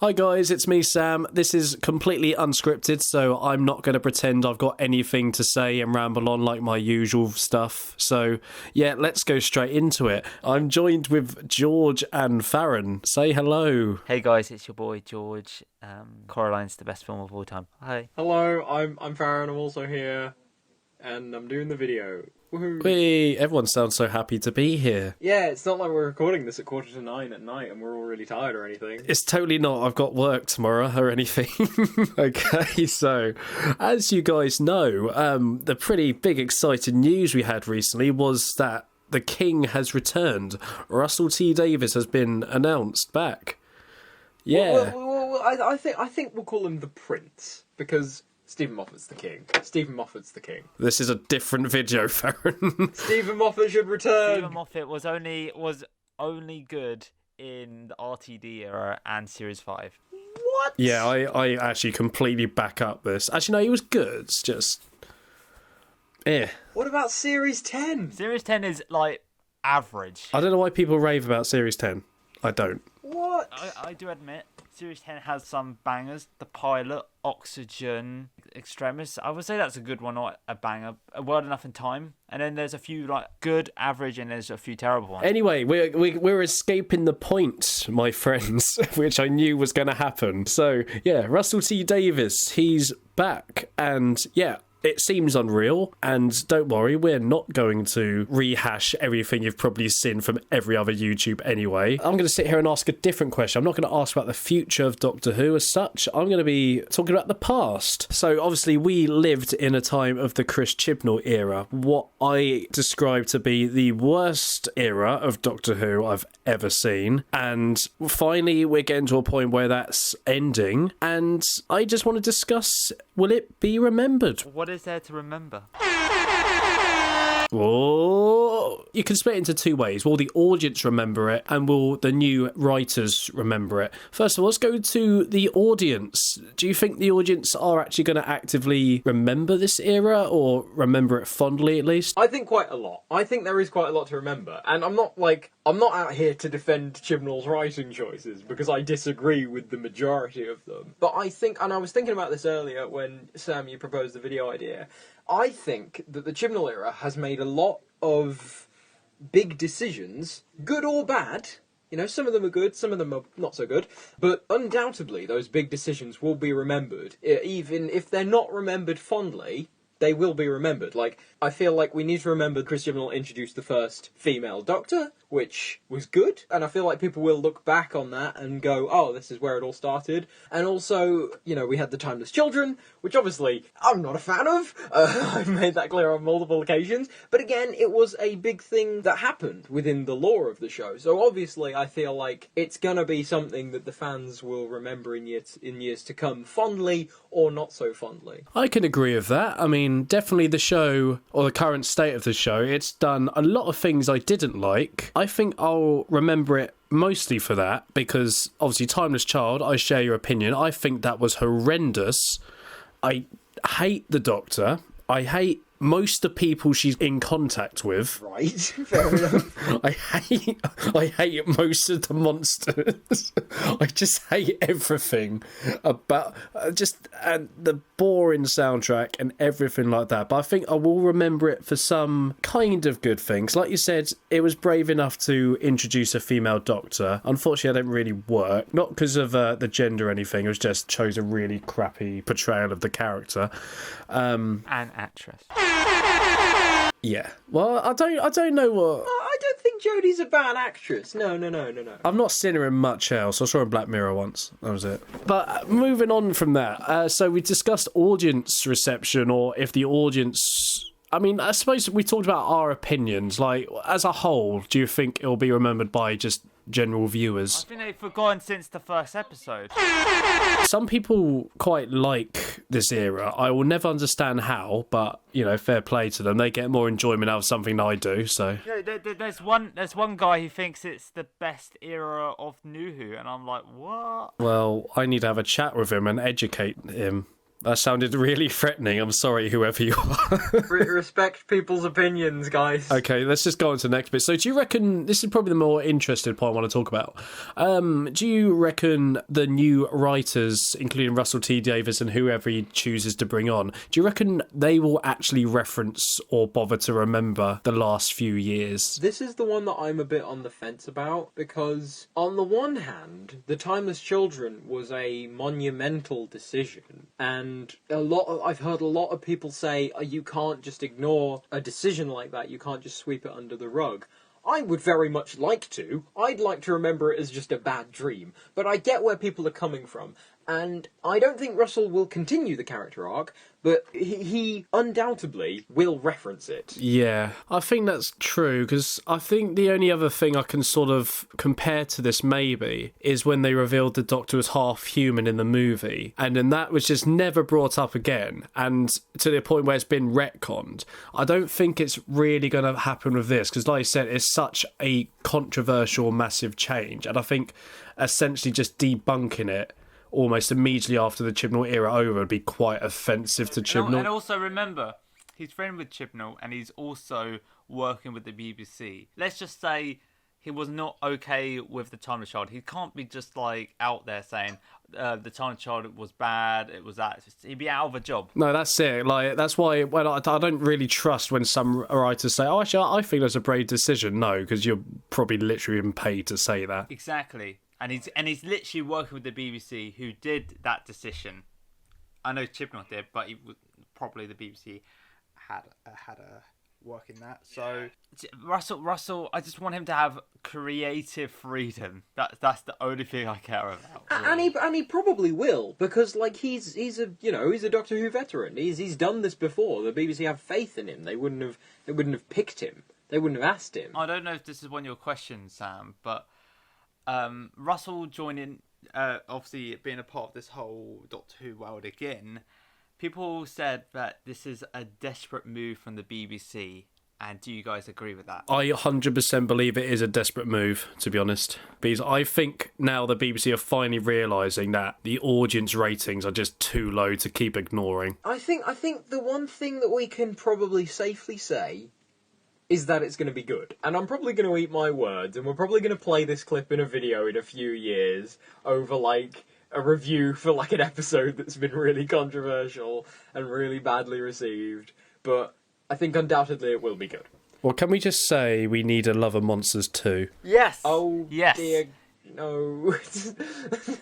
Hi guys, it's me Sam. This is completely unscripted, so I'm not going to pretend I've got anything to say and ramble on like my usual stuff. So yeah, let's go straight into it. I'm joined with George and Farren. Say hello. Hey guys, it's your boy George. Coraline's the best film of all time. Hi. Hello, I'm Farren. I'm also here, and I'm doing the video. Woohoo! Whee! Everyone sounds so happy to be here. Yeah, it's not like we're recording this at 9:15 at night and we're all really tired or anything. It's totally not. I've got work tomorrow or anything. Okay, so as you guys know, the pretty big exciting news we had recently was that the King has returned. Russell T Davies has been announced back. Yeah. Well, I think we'll call him the Prince because Stephen Moffat's the King. Stephen Moffat's the King. This is a different video, Farren. Stephen Moffat should return. Stephen Moffat was only good in the RTD era and Series 5. What? Yeah, I actually completely back up this. Actually, no, he was good. It's just... What about Series 10? Series 10 is, like, average. I don't know why people rave about Series 10. I don't. What? I do admit, Series 10 has some bangers. The Pilot, Oxygen, Extremis. I would say that's a good one, not a banger. A Word Enough in Time. And then there's a few like good, average, and there's a few terrible ones. Anyway, we're escaping the point, my friends, which I knew was going to happen. So, yeah, Russell T Davies, he's back. And, yeah, it seems unreal, and don't worry, we're not going to rehash everything you've probably seen from every other YouTube anyway. I'm going to sit here and ask a different question. I'm not going to ask about the future of Doctor Who as such. I'm going to be talking about the past. So obviously we lived in a time of the Chris Chibnall era, what I describe to be the worst era of Doctor Who I've ever seen. And finally we're getting to a point where that's ending, and I just want to discuss, will it be remembered? What is there to remember? Oh, you can split it into two ways. Will the audience remember it, and will the new writers remember it? First of all, let's go to the audience. Do you think the audience are actually going to actively remember this era, or remember it fondly at least? I think quite a lot. I think there is quite a lot to remember. And I'm not out here to defend Chibnall's writing choices, because I disagree with the majority of them. But I think, and I was thinking about this earlier when, Sam, you proposed the video idea, I think that the Chibnall era has made a lot of big decisions, good or bad. You know, some of them are good, some of them are not so good. But undoubtedly, those big decisions will be remembered. Even if they're not remembered fondly, they will be remembered. Like, I feel like we need to remember Chris Chibnall introduced the first female Doctor, which was good, and I feel like people will look back on that and go, oh, this is where it all started. And also, you know, we had the Timeless Children, which obviously I'm not a fan of. I've made that clear on multiple occasions. But again, it was a big thing that happened within the lore of the show. So obviously, I feel like it's gonna be something that the fans will remember in years to come, fondly or not so fondly. I can agree with that. I mean, definitely the show, or the current state of the show, it's done a lot of things I didn't like. I think I'll remember it mostly for that, because obviously Timeless Child, I share your opinion. I think that was horrendous. I hate the Doctor. I hate most of the people she's in contact with. Right, fair enough. I hate most of the monsters. I just hate everything about and the boring soundtrack and everything like that. But I think I will remember it for some kind of good things. Like you said, it was brave enough to introduce a female Doctor. Unfortunately, that didn't really work. Not because of the gender or anything. It was just chose a really crappy portrayal of the character. An actress. Yeah. Well, I don't know what. I don't think Jodie's a bad actress. No. I've not seen her in much else. I saw her in Black Mirror once. That was it. But moving on from that, so we discussed audience reception, or if the audience... I mean, I suppose we talked about our opinions. Like, as a whole, do you think it'll be remembered by just general viewers? I think they've forgotten since the first episode. Some people quite like this era. I will never understand how, but, you know, fair play to them. They get more enjoyment out of something than I do, so... Yeah, there's one guy who thinks it's the best era of New Who, and I'm like, what? Well, I need to have a chat with him and educate him. That sounded really threatening. I'm sorry, whoever you are. Respect people's opinions, guys. Okay, let's just go on to the next bit. So do you reckon, this is probably the more interesting part I want to talk about. Do you reckon the new writers, including Russell T Davies and whoever he chooses to bring on, do you reckon they will actually reference or bother to remember the last few years? This is the one that I'm a bit on the fence about, because on the one hand, The Timeless Children was a monumental decision, and I've heard a lot of people say, you can't just ignore a decision like that, you can't just sweep it under the rug. I would very much like to. I'd like to remember it as just a bad dream, but I get where people are coming from. And I don't think Russell will continue the character arc, but he undoubtedly will reference it. Yeah, I think that's true, because I think the only other thing I can sort of compare to this maybe is when they revealed the Doctor was half human in the movie, and then that was just never brought up again, and to the point where it's been retconned. I don't think it's really going to happen with this, because like I said, it's such a controversial, massive change, and I think essentially just debunking it almost immediately after the Chibnall era over would be quite offensive to Chibnall. And also remember, he's friends with Chibnall and he's also working with the BBC. Let's just say he was not okay with The Timeless Child. He can't be just like out there saying The Timeless Child was bad, it was that. He'd be out of a job. No, that's it. Like, that's why I don't really trust when some writers say, oh, actually, I think that's a brave decision. No, because you're probably literally been paid to say that. Exactly. And he's literally working with the BBC, who did that decision. I know Chibnall did, but probably the BBC had a work in that. So Russell, I just want him to have creative freedom. That's the only thing I care about. Really. And he probably will, because like he's a Doctor Who veteran. He's done this before. The BBC have faith in him. They wouldn't have picked him. They wouldn't have asked him. I don't know if this is one of your questions, Sam, but. Russell joining, obviously being a part of this whole Doctor Who world again, people said that this is a desperate move from the BBC, and do you guys agree with that? I 100% believe it is a desperate move, to be honest, because I think now the BBC are finally realising that the audience ratings are just too low to keep ignoring. I think the one thing that we can probably safely say is that it's going to be good. And I'm probably going to eat my words, and we're probably going to play this clip in a video in a few years over, like, a review for, like, an episode that's been really controversial and really badly received. But I think undoubtedly it will be good. Well, can we just say we need a Love of Monsters 2? Yes! Oh, yes. Dear... No.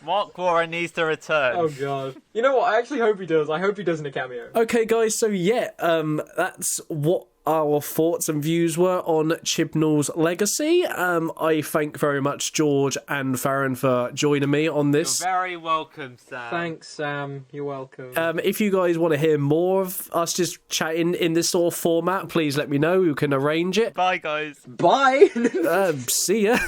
Mark Warren needs to return. Oh, God. You know what? I actually hope he does. I hope he does in a cameo. Okay, guys, so yeah, that's what our thoughts and views were on Chibnall's legacy. I thank very much George and Farren for joining me on this. You're very welcome, Sam. Thanks, Sam. You're welcome. If you guys want to hear more of us just chatting in this sort of format, please let me know. We can arrange it. Bye, guys. Bye! See ya.